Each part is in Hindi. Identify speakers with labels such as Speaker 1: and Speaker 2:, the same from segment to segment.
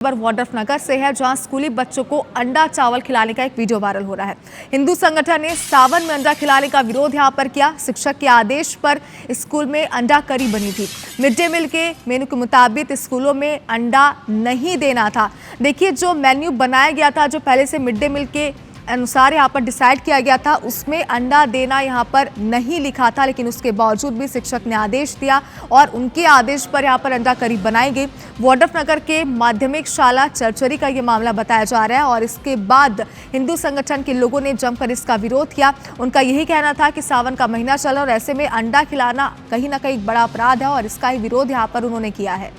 Speaker 1: वाड्रफनगर से है, जहां स्कूली बच्चों को अंडा चावल खिलाने का एक वीडियो वायरल हो रहा है। हिंदू संगठन ने सावन में अंडा खिलाने का विरोध यहां पर किया। शिक्षक के आदेश पर स्कूल में अंडा करी बनी थी। मिड डे मील के मेनू के मुताबिक स्कूलों में अंडा नहीं देना था। देखिए, जो मेन्यू बनाया गया था, जो पहले से मिड डे मील के अनुसार यहाँ पर डिसाइड किया गया था, उसमें अंडा देना यहाँ पर नहीं लिखा था, लेकिन उसके बावजूद भी शिक्षक ने आदेश दिया और उनके आदेश पर यहाँ पर अंडा करी बनाई गई। वाड्रफनगर के माध्यमिक शाला चरचरी का ये मामला बताया जा रहा है और इसके बाद हिंदू संगठन के लोगों ने जमकर इसका विरोध किया। उनका यही कहना था कि सावन का महीना चला और ऐसे में अंडा खिलाना कहीं ना कहीं बड़ा अपराध है और इसका ही विरोध यहाँ पर उन्होंने किया है।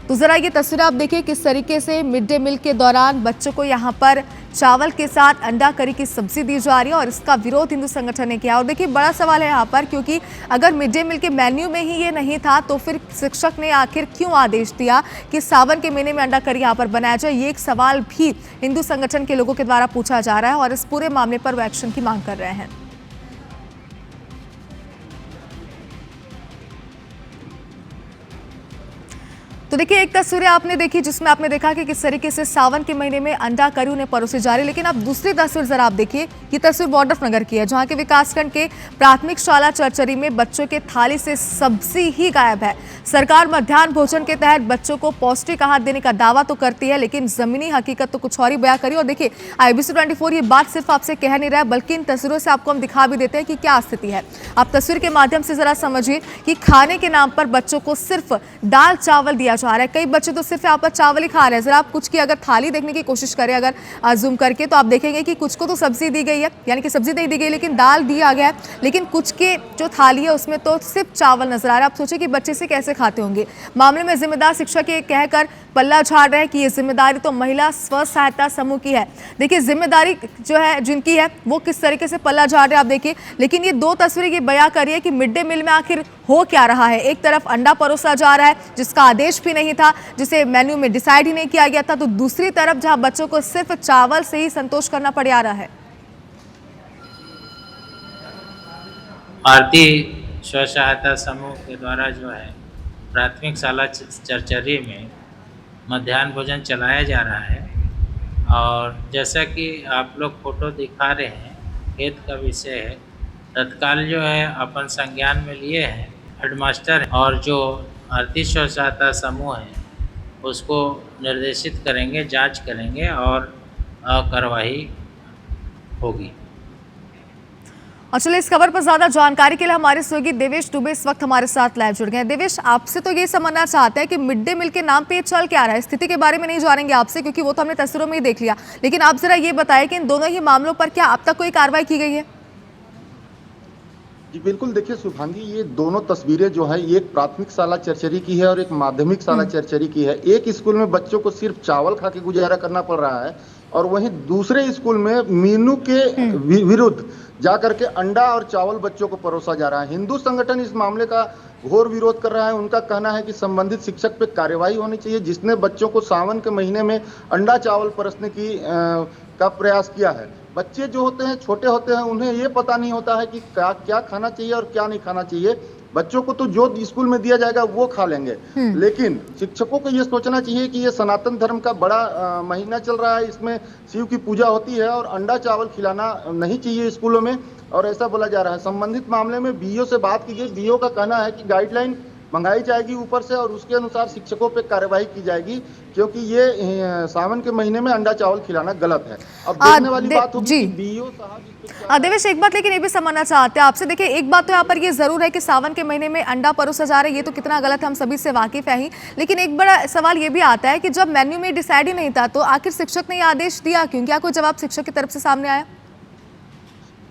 Speaker 1: तो जरा ये तस्वीर आप देखिए, किस तरीके से मिड डे मील के दौरान बच्चों को यहाँ पर चावल के साथ अंडा करी की सब्जी दी जा रही है और इसका विरोध हिंदू संगठन ने किया। और देखिए, बड़ा सवाल है यहाँ पर, क्योंकि अगर मिड डे मील के मेन्यू में ही ये नहीं था तो फिर शिक्षक ने आखिर क्यों आदेश दिया कि सावन के महीने में अंडा करी यहाँ पर बनाया जाए। ये एक सवाल भी हिंदू संगठन के लोगों के द्वारा पूछा जा रहा है और इस पूरे मामले पर वो एक्शन की मांग कर रहे हैं। तो देखिए, एक तस्वीर आपने देखी जिसमें आपने देखा कि किस तरीके से सावन के महीने में अंडा करी उन्हें परोसी जा रही है। लेकिन अब दूसरी तस्वीर जरा आप देखिए, ये तस्वीर वाड्रफनगर की है, जहां के विकासखंड के प्राथमिक शाला चरचरी में बच्चों के थाली से सब्जी ही गायब है। सरकार मध्याह्न भोजन के तहत बच्चों को पौष्टिक आहार देने का दावा तो करती है, लेकिन जमीनी हकीकत तो कुछ और ही बयां करी। और देखिए, IBC 24 ये बात सिर्फ आपसे कह नहीं रहा है, बल्कि इन तस्वीरों से आपको हम दिखा भी देते हैं कि क्या स्थिति है। आप तस्वीर के माध्यम से जरा समझिए कि खाने के नाम पर बच्चों को सिर्फ दाल चावल दिया जा रहा है। कई बच्चे तो सिर्फ यहाँ पर चावल ही खा रहे हैं। जरा आप कुछ की अगर थाली देखने की कोशिश करें, अगर जूम करके, तो आप देखेंगे कि कुछ को तो सब्जी दी गई है, यानी कि सब्जी नहीं दी गई लेकिन दाल दिया गया है, लेकिन कुछ के जो थाली है उसमें तो सिर्फ चावल नजर आ रहा है। आप सोचिए कि बच्चे से कैसे खाते होंगे। मामले में जिम्मेदार शिक्षक ये कहकर पल्ला झाड़ रहे हैं कि ये जिम्मेदारी तो महिला स्व सहायता समूह की है। देखिए, जिम्मेदारी जो है जिनकी है वो किस तरीके से पल्ला झाड़ रहे हैं आप देखिए। लेकिन ये दो तस्वीरें ये बयां कर रही है कि मिड डे मील में आखिर हो क्या रहा है। एक तरफ अंडा परोसा जा रहा है जिसका आदेश भी नहीं था, जिसे मेन्यू में डिसाइड ही नहीं किया गया था, तो दूसरी तरफ जहां बच्चों को सिर्फ चावल से ही संतोष करना पड़ रहा है।
Speaker 2: भारतीय स्व सहायता समूह के द्वारा जो है प्राथमिक शाला चरचरी में मध्याह्न भोजन चलाया जा रहा है और जैसा कि आप लोग फोटो दिखा रहे हैं, खेत का विषय है। तत्काल जो है अपन संज्ञान में लिए हैं हेडमास्टर और जो भारतीय स्व सहायता समूह है उसको निर्देशित करेंगे, जांच करेंगे और कार्रवाई होगी।
Speaker 1: और चलिए, इस खबर पर ज्यादा जानकारी के लिए हमारे सहयोगी देवेश दुबे इस वक्त हमारे साथ लाइव जुड़ गए हैं। देवेश, आपसे तो ये समझना चाहते हैं कि मिड डे मील के नाम पे चल क्या रहा है। स्थिति के बारे में नहीं जानेंगे आपसे, क्योंकि वो तो हमने तस्वीरों में ही देख लिया, लेकिन आप जरा ये बताएं कि इन दोनों ही मामलों पर क्या अब तक कोई कार्रवाई की गई है?
Speaker 3: जी बिल्कुल, देखिए शुभांगी, ये दोनों तस्वीरें जो है, एक प्राथमिक शाला चरचरी की है और एक माध्यमिक शाला चरचरी की है। एक स्कूल में बच्चों को सिर्फ चावल खा के गुजारा करना पड़ रहा है और वहीं दूसरे स्कूल में मीनू के विरुद्ध जाकर के अंडा और चावल बच्चों को परोसा जा रहा है। हिंदू संगठन इस मामले का घोर विरोध कर रहा है। उनका कहना है कि संबंधित शिक्षक पे कार्रवाई होनी चाहिए जिसने बच्चों को सावन के महीने में अंडा चावल परोसने का प्रयास किया है। बच्चे जो होते हैं, छोटे होते हैं, उन्हें ये पता नहीं होता है कि क्या खाना चाहिए और क्या नहीं खाना चाहिए। बच्चों को तो जो स्कूल में दिया जाएगा वो खा लेंगे, लेकिन शिक्षकों को ये सोचना चाहिए कि ये सनातन धर्म का बड़ा महीना चल रहा है, इसमें शिव की पूजा होती है और अंडा चावल खिलाना नहीं चाहिए स्कूलों में, और ऐसा बोला जा रहा है। संबंधित मामले में BO से बात की गई। BO का कहना है कि गाइडलाइन मंगाई जाएगी ऊपर से और उसके अनुसार शिक्षकों पे कार्रवाई की जाएगी, क्योंकि ये सावन के महीने में अंडा चावल खिलाना गलत है। अब देखने वाली बात होगी कि BO साहब।
Speaker 1: देवेश, एक बात लेकिन ये भी समझना चाहते हैं आपसे। देखिए, एक बात तो यहाँ पर ये जरूर है कि सावन के महीने में अंडा परोसा जा रहा है, ये तो कितना गलत है हम सभी से वाकिफ है ही, लेकिन एक बड़ा सवाल ये भी आता है कि जब मेन्यू में डिसाइड ही नहीं था तो आखिर शिक्षक ने ये आदेश दिया क्यों? क्या कोई जवाब शिक्षक की तरफ से सामने आया?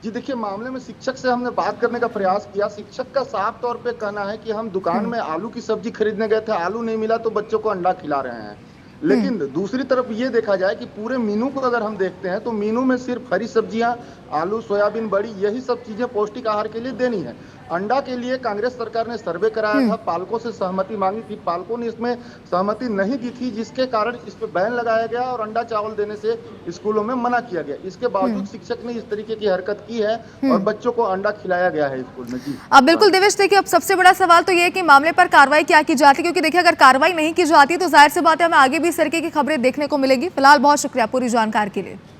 Speaker 3: जी देखिए, मामले में शिक्षक से हमने बात करने का प्रयास किया। शिक्षक का साफ तौर पे कहना है कि हम दुकान में आलू की सब्जी खरीदने गए थे, आलू नहीं मिला तो बच्चों को अंडा खिला रहे हैं। लेकिन दूसरी तरफ ये देखा जाए कि पूरे मीनू को अगर हम देखते हैं तो मीनू में सिर्फ हरी सब्जियां, आलू, सोयाबीन, बड़ी, यही सब चीजें पौष्टिक आहार के लिए देनी है। अंडा के लिए कांग्रेस सरकार ने सर्वे कराया था, पालकों से सहमति मांगी थी, पालकों ने इसमें सहमति नहीं दी थी, जिसके कारण इस पर बैन लगाया गया और अंडा चावल देने से स्कूलों में मना किया गया। इसके बावजूद शिक्षक ने इस तरीके की हरकत की है और बच्चों को अंडा खिलाया गया है स्कूल में। जी
Speaker 1: अब बिल्कुल देवेश, देखिए अब सबसे बड़ा सवाल तो ये है कि मामले पर कार्रवाई क्या की जाती है, क्योंकि देखिए अगर कार्रवाई नहीं की जाती तो जाहिर सी बात है हमें आगे भी इस तरीके की खबरें देखने को मिलेगी। फिलहाल बहुत शुक्रिया पूरी जानकारी के लिए।